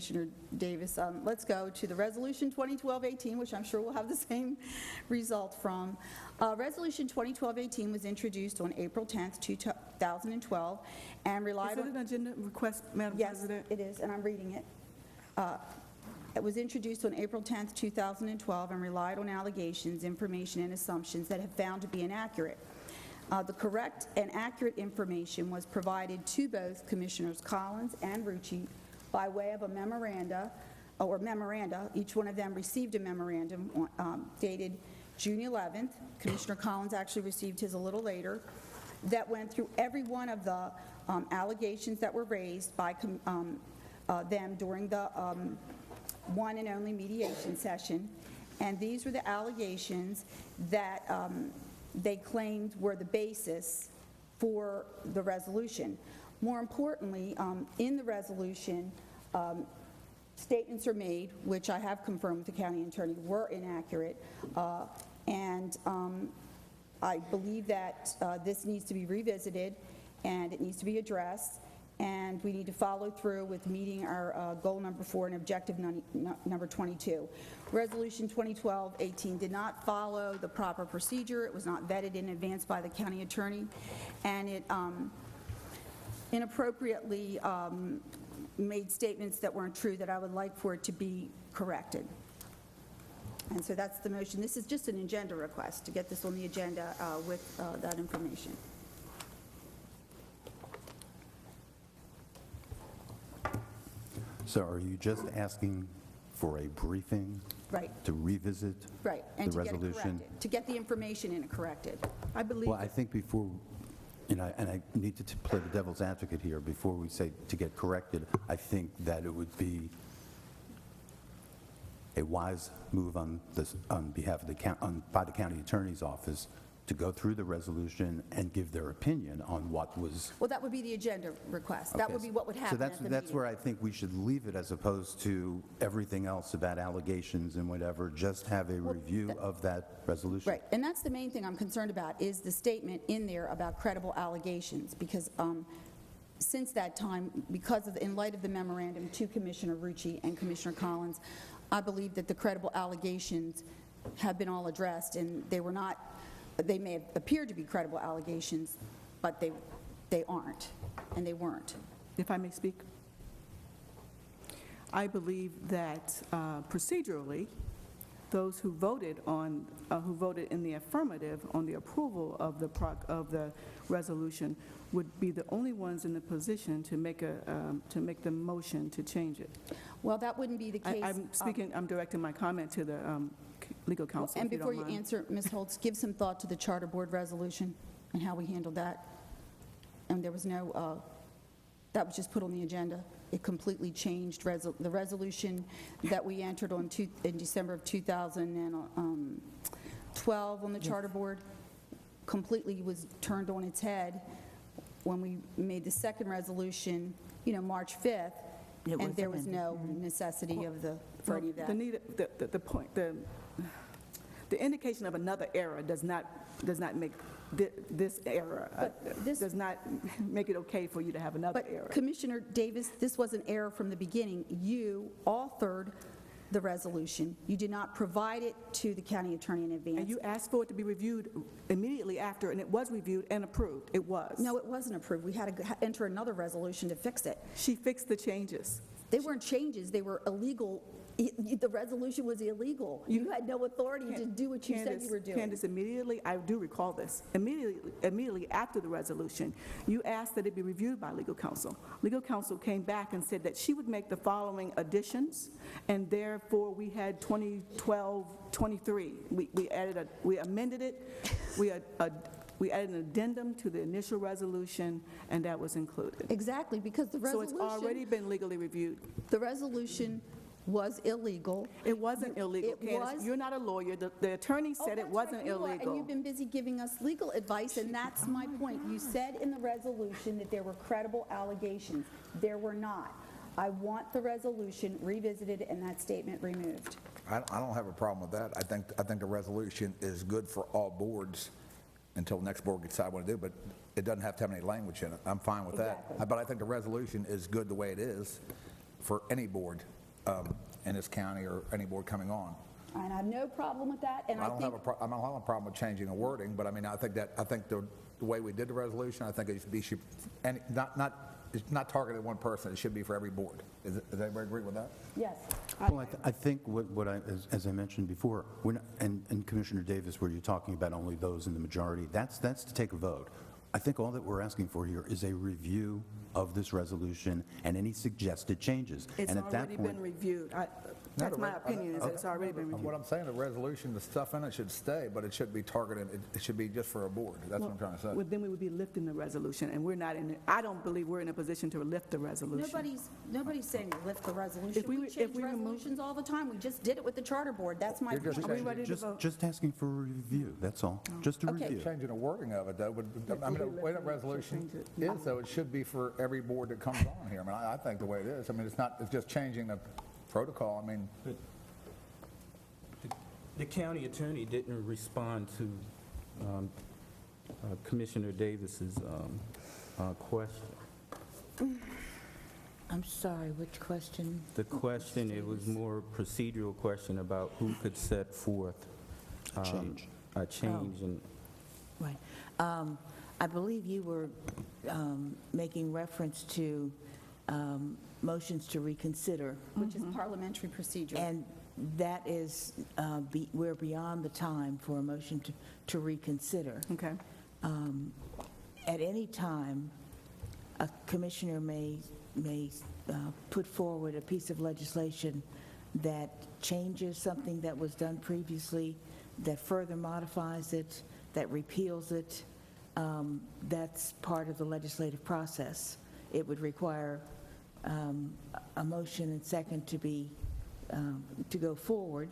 Commissioner Davis. Let's go to the Resolution 2012-18, which I'm sure will have the same result from. Resolution 2012-18 was introduced on April 10th, 2012, and relied on... Is it an agenda request, Madam President? Yes, it is, and I'm reading it. It was introduced on April 10th, 2012, and relied on allegations, information, and assumptions that have found to be inaccurate. The correct and accurate information was provided to both Commissioners Collins and Rucci by way of a memoranda. Each one of them received a memorandum dated June 11th. Commissioner Collins actually received his a little later, that went through every one of the allegations that were raised by them during the one and only mediation session. And these were the allegations that they claimed were the basis for the resolution. More importantly, in the resolution, statements are made, which I have confirmed with the county attorney, were inaccurate, and I believe that this needs to be revisited and it needs to be addressed, and we need to follow through with meeting our goal number 4 and objective number 22. Resolution 2012-18 did not follow the proper procedure. It was not vetted in advance by the county attorney, and it inappropriately made statements that weren't true, that I would like for it to be corrected. And so that's the motion. This is just an agenda request to get this on the agenda with that information. So are you just asking for a briefing? Right. To revisit Right, and the to get it resolution? corrected, to get the information in it corrected. I believe... Well, I think before, and I need to play the devil's advocate here, before we say to get corrected, I think that it would be a wise move on behalf of by the county attorney's office to go through the resolution and give their opinion on what was... Well, that would be the agenda request. That Okay, would be what would happen so at the that's meeting. where I think we should leave it, as opposed to everything else about allegations and whatever. Just have a review of that resolution. Right, and that's the main thing I'm concerned about, is the statement in there about credible allegations, because since that time, in light of the memorandum to Commissioner Rucci and Commissioner Collins, I believe that the credible allegations have been all addressed, and they were not... They may have appeared to be credible allegations, but they aren't, and they weren't. If I may speak, I believe that procedurally, those who voted in the affirmative on the approval of the resolution would be the only ones in the position to make the motion to change it. Well, that wouldn't be the case. I'm directing my comment to the legal counsel. And before you mind. answer, Ms. Holtz, give some thought to the charter board resolution and how we handled that. And there was no, that was just put on the agenda. It completely changed the resolution that we entered on in December of 2012 on the charter board. Completely was turned on its head when we made the second resolution, March 5th, and there was no necessity for any of that. The indication of another error does not make this error, does not make it okay for you to have another error. But Commissioner Davis, this was an error from the beginning. You authored the resolution. You did not provide it to the county attorney in advance. And you asked for it to be reviewed immediately after, and it was reviewed and approved. It was. No, it wasn't approved. We had to enter another resolution to fix it. She fixed the changes. They weren't changes. They were illegal. The resolution was illegal. You had no authority to do what you said you were doing. Candace, immediately, I do recall this, immediately after the resolution, you asked that it be reviewed by legal counsel. Legal counsel came back and said that she would make the following additions, and therefore we had 2012-23. We amended it. We added an addendum to the initial resolution, and that was included. Exactly, because the resolution... So it's already been legally reviewed. The resolution was illegal. It wasn't illegal, Candace. You're not a lawyer. The attorney said it wasn't illegal. And you've been busy giving us legal advice, and that's my point. You said in the resolution that there were credible allegations. There were not. I want the resolution revisited and that statement removed. I don't have a problem with that. I think the resolution is good for all boards until the next board decide what to do, but it doesn't have to have any language in it. I'm fine with that. But I think the resolution is good the way it is. for any board in this county or any board coming on. And I have no problem with that, and I I don't think... have a problem with changing the wording, but I mean, I think the way we did the resolution, I think it should be, and it's not targeted at one person, it should be for every board. Does everybody agree with that? Yes. Well, I think as I mentioned before, we're not, and Commissioner Davis, where you're talking about only those in the majority, that's to take a vote. I think all that we're asking for here is a review of this resolution and any suggested changes. It's And at that already point, been reviewed. That's my opinion, is that it's already been reviewed. What I'm saying, the resolution, the stuff in it should stay, but it shouldn't be targeted, it should be just for a board. That's what I'm trying to say. Well, then we would be lifting the resolution, and we're not in, I don't believe we're in a position to lift the resolution. Nobody's saying lift the resolution. If we We were- if change we remove- resolutions all the time. We just did it with the charter board. That's my You're just point. Are we ready to vote? just asking for a review, that's all, just a Okay. review. Changing the wording of it, though, I mean, the way that resolution change it. is, though, it should be for every board that comes on here. I mean, I think the way it is, I mean, it's just changing the protocol, I mean, The county attorney didn't respond to Commissioner Davis's question. I'm sorry, which question? The question, it was more a procedural question about who could set forth Change. a change in. Right. I believe you were making reference to motions to reconsider, Which is parliamentary procedure. and that is, we're beyond the time for a motion to reconsider. Okay. At any time, a commissioner may put forward a piece of legislation that changes something that was done previously, that further modifies it, that repeals it. That's part of the legislative process. It would require a motion and second to go forward,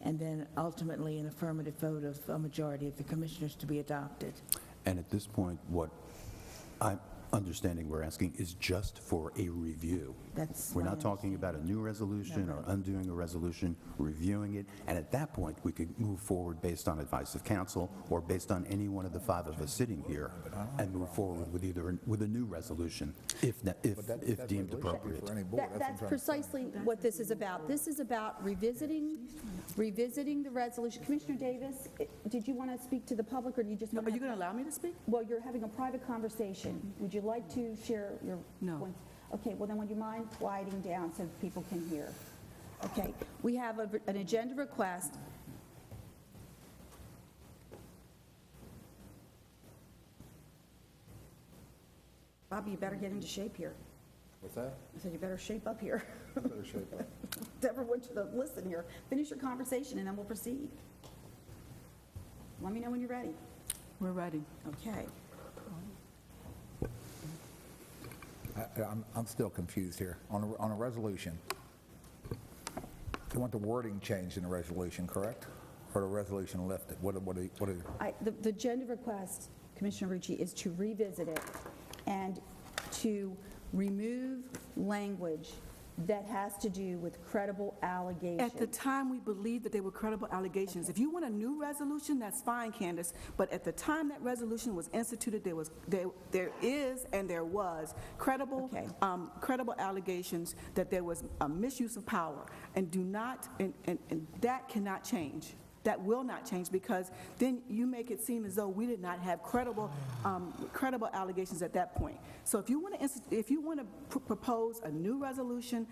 and then ultimately an affirmative vote of a majority of the commissioners to be adopted. And at this point, what I'm understanding we're asking is just for a review. That's We're my not talking about a new resolution or undoing a resolution, reviewing it, and at that point, we could move forward based on advice of counsel or based on any one of the five of us sitting here and move forward with a new resolution if that deemed resolution should be appropriate. for any board. That's what I'm trying to say. precisely what this is about. This is about revisiting the resolution. Commissioner Davis, did you want to speak to the public, or do you just want Are to... you going to allow me to speak? Well, you're having a private conversation. Would you like to share your No. points? Okay, well then would you mind quieting down so people can hear? Okay, we have an agenda request. Bobby, you better get into shape here. What's that? I said you better shape up here. Better shape up. Everyone should listen here. Finish your conversation and then we'll proceed. Let me know when you're ready. We're ready. Okay. I'm still confused here. On a resolution, you want the wording changed in the resolution, correct? Or the resolution lifted? What The agenda request, Commissioner Rucci, is to revisit it and to remove language that has to do with credible allegations. At the time, we believed that they were credible allegations. If you want a new resolution, that's fine, Candace, but at the time that resolution was instituted, there was credible, Okay. Credible allegations that there was a misuse of power, and that cannot change. That will not change, because then you make it seem as though we did not have credible allegations at that point. So if you want to propose a new resolution,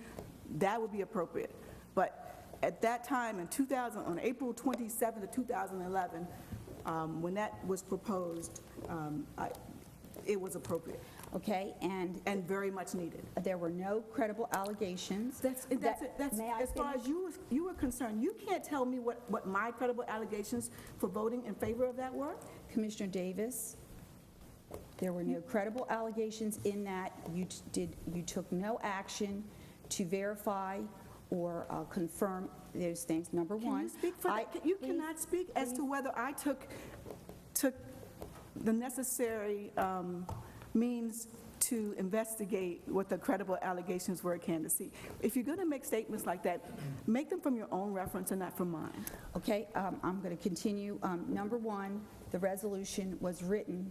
that would be appropriate. But at that time, on April 27th of 2011, when that was proposed, it was appropriate Okay, and very much needed. there were no credible allegations. That's May I as far finish? as you were concerned. You can't tell me what my credible allegations for voting in favor of that were. Commissioner Davis, there were no credible allegations in that you took no action to verify or confirm those things, number one. Can you speak for that? You cannot speak as to whether I took the necessary means to investigate what the credible allegations were at Candace. If you're going to make statements like that, make them from your own reference and not from mine. Okay, I'm going to continue. Number one, the resolution was written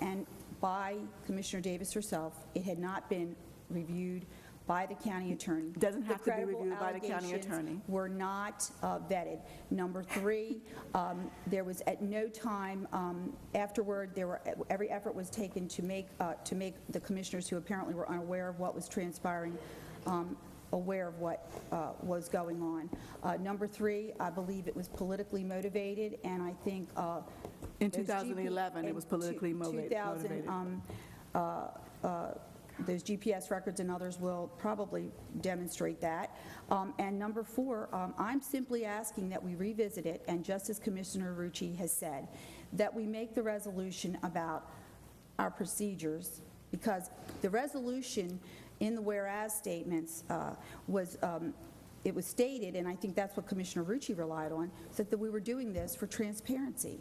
and by Commissioner Davis herself. It had not been reviewed by the county attorney. Doesn't have The to be credible reviewed by the county allegations attorney. were not vetted. Number 3, there was at no time afterward, every effort was taken to make the commissioners who apparently were unaware of what was transpiring aware of what was going on. Number 3, I believe it was politically motivated, and I think In those 2011, it was politically motivated. Those GPS records and others will probably demonstrate that. And number 4, I'm simply asking that we revisit it, and just as Commissioner Rucci has said, that we make the resolution about our procedures, because the resolution in the whereas statements it was stated, and I think that's what Commissioner Rucci relied on, that we were doing this for transparency.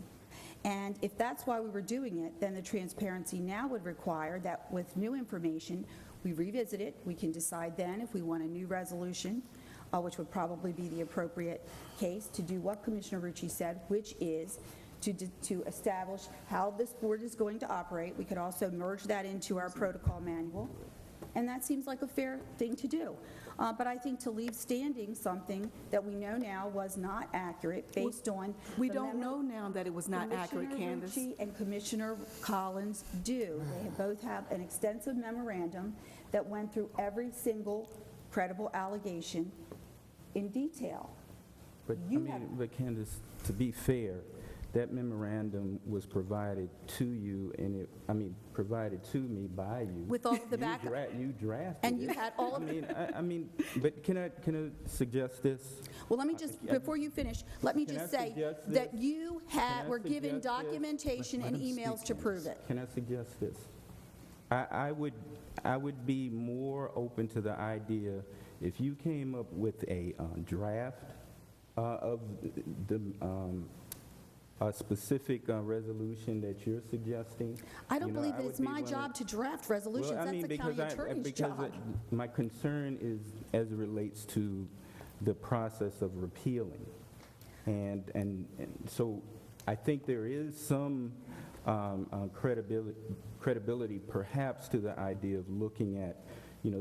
And if that's why we were doing it, then the transparency now would require that with new information, we revisit it. We can decide then if we want a new resolution, which would probably be the appropriate case, to do what Commissioner Rucci said, which is to establish how this board is going to operate. We could also merge that into our protocol manual, and that seems like a fair thing to do. But I think to leave standing something that we know now was not accurate based on... We the don't memo- know now that it was not accurate, Candace. Commissioner Rucci and Commissioner Collins do. They both have an extensive memorandum that went through every single credible allegation in detail. But, but Candace, to be fair, that memorandum was provided to you, and provided to me by you. With all of the backup. You drafted And you it. had all of But can I suggest this? Well, let me just, before you finish, let me Can just I say suggest that this? you Can I were given suggest this? documentation Let and him speak, emails to prove Candace. it. Can I suggest this? I would be more open to the idea if you came up with a draft of a specific resolution that you're suggesting. I don't believe I that would it's be my willing- job to draft resolutions. Well, That's the county attorney's job. My concern is as it relates to the process of repealing. And so I think there is some credibility perhaps to the idea of looking at,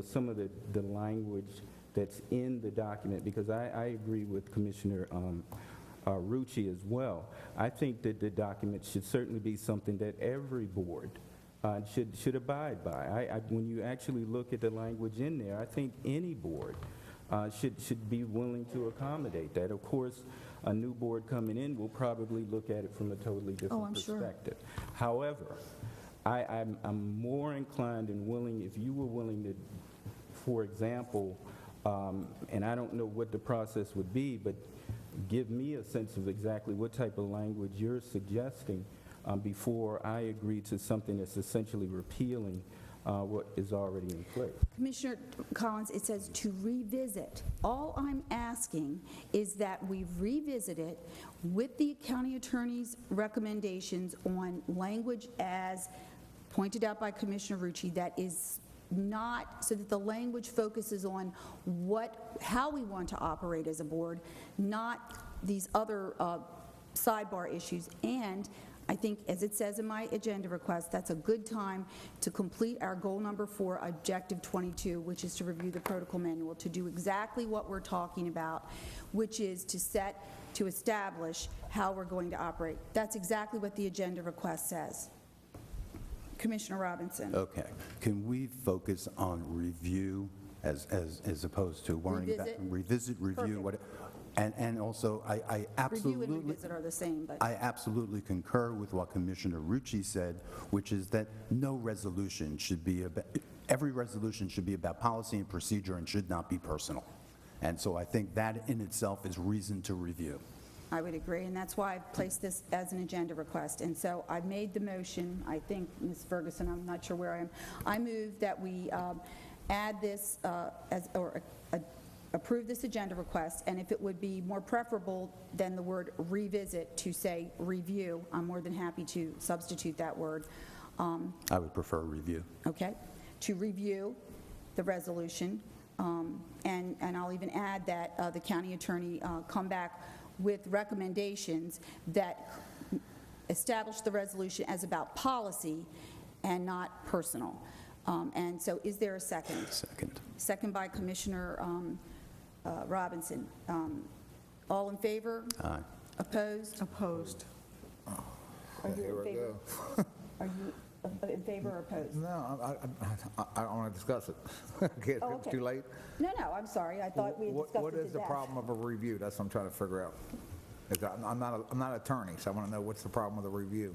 some of the language that's in the document, because I agree with Commissioner Rucci as well. I think that the document should certainly be something that every board should abide by. When you actually look at the language in there, I think any board should be willing to accommodate that. Of course, a new board coming in will probably look at it from a totally different I'm sure. perspective. However, I'm more inclined and willing, if you were willing to, for example, and I don't know what the process would be, but give me a sense of exactly what type of language you're suggesting before I agree to something that's essentially repealing what is already in place. Commissioner Collins, it says to revisit. All I'm asking is that we revisit it with the county attorney's recommendations on language as pointed out by Commissioner Rucci that is not, so that the language focuses on how we want to operate as a board, not these other sidebar issues. And I think, as it says in my agenda request, that's a good time to complete our goal number 4, objective 22, which is to review the protocol manual, to do exactly what we're talking about, which is to establish how we're going to operate. That's exactly what the agenda request says. Commissioner Robinson. Okay. Can we focus on review as opposed to worrying about... Revisit. Review, Perfect. and also, I absolutely... Review and revisit are the same, but... I absolutely concur with what Commissioner Rucci said, which is that no resolution should be about... Every resolution should be about policy and procedure and should not be personal. And so I think that in itself is reason to review. I would agree, and that's why I've placed this as an agenda request. And so I made the motion, I think, Ms. Ferguson, I'm not sure where I am. I move that we add this approve this agenda request, and if it would be more preferable than the word revisit to say review, I'm more than happy to substitute that word. I would prefer review. Okay, to review the resolution, and I'll even add that the county attorney come back with recommendations that establish the resolution as about policy and not personal. And so is there a second? Second. Second by Commissioner Robinson. All in favor? Aye. Opposed? Opposed. Are you Here in we favor? go. Are you in favor or opposed? No, I don't want to discuss it. Okay, Oh, it's okay. too late. No, I'm sorry, I thought we had discussed it to What is the death. problem of a review? That's what I'm trying to figure out. I'm not an attorney, so I want to know what's the problem with a review.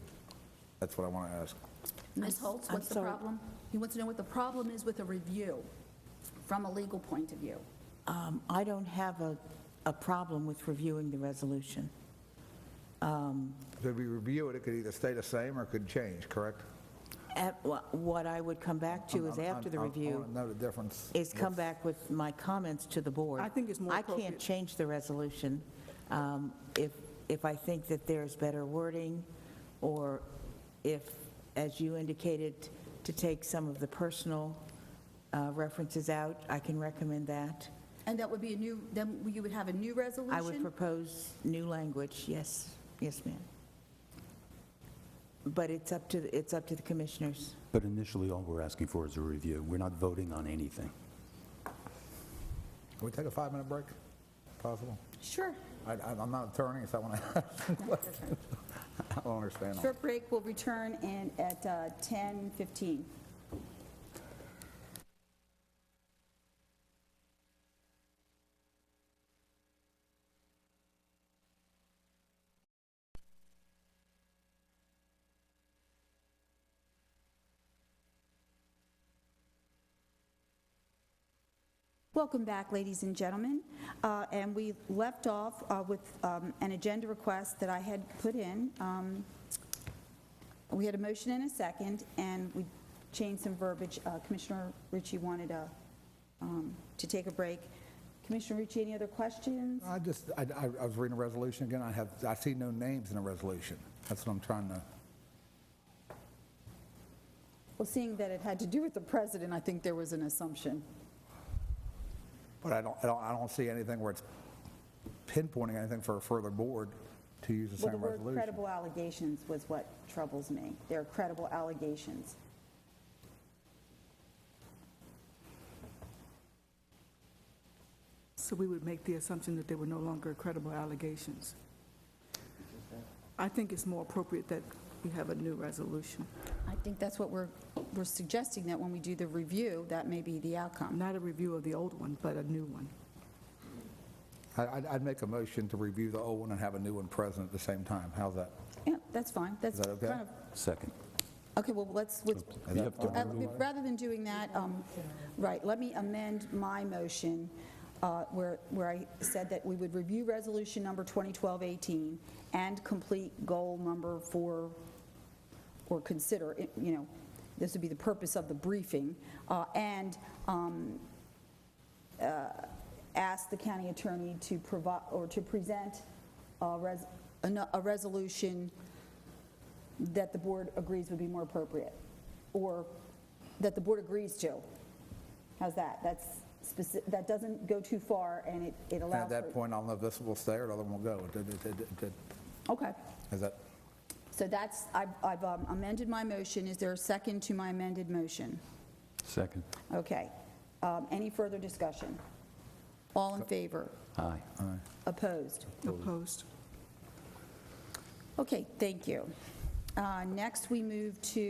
That's what I want to ask. Ms. Holtz, I'm what's the sorry. problem? He wants to know what the problem is with a review from a legal point of view. I don't have a problem with reviewing the resolution. If we review it, it could either stay the same or it could change, correct? What I would come back to is after the I review want to know the difference. is come back with my comments to the board. I think it's more I appropriate. can't change the resolution. If I think that there's better wording, or if, as you indicated, to take some of the personal references out, I can recommend that. And that would be a new, then you would have a new resolution? I would propose new language, yes, yes, ma'am. But it's up to the commissioners. But initially, all we're asking for is a review. We're not voting on anything. Can we take a 5-minute break? Possible? Sure. I'm not an attorney, so I want to ask some questions. I don't understand all. Short break, we'll return at 10:15. Welcome back, ladies and gentlemen. And we left off with an agenda request that I had put in. We had a motion and a second, and we changed some verbiage. Commissioner Ritchie wanted to take a break. Commissioner Ritchie, any other questions? I was reading a resolution again. I see no names in the resolution. That's what I'm trying to. Well, seeing that it had to do with the president, I think there was an assumption. But I don't see anything where it's pinpointing anything for a further board to use the Well, the same word resolution. credible allegations was what troubles me. They're credible allegations. So we would make the assumption that there were no longer credible allegations. I think it's more appropriate that we have a new resolution, I think that's what we're suggesting, that when we do the review, that may be the outcome. not a review of the old one, but a new one. I'd make a motion to review the old one and have a new one present at the same time. How's that? Yeah, that's fine. That's Is that okay? kind of, Second. okay, well, let's, Is that fine? rather than doing that, right, let me amend my motion where I said that we would review resolution number 2012-18 and complete goal number 4, or consider, this would be the purpose of the briefing, and ask the county attorney to provide, or to present a resolution that the board agrees would be more appropriate, or that the board agrees to. How's that? That's specific, that doesn't go too far, and it allows At that for- point, I'll know if this will stay or the other one will go. Okay. Is that, So that's, I've amended my motion. Is there a second to my amended motion? Second. Okay. Any further discussion? All in favor? Aye. Opposed? Opposed. Okay, thank you. Next, we move to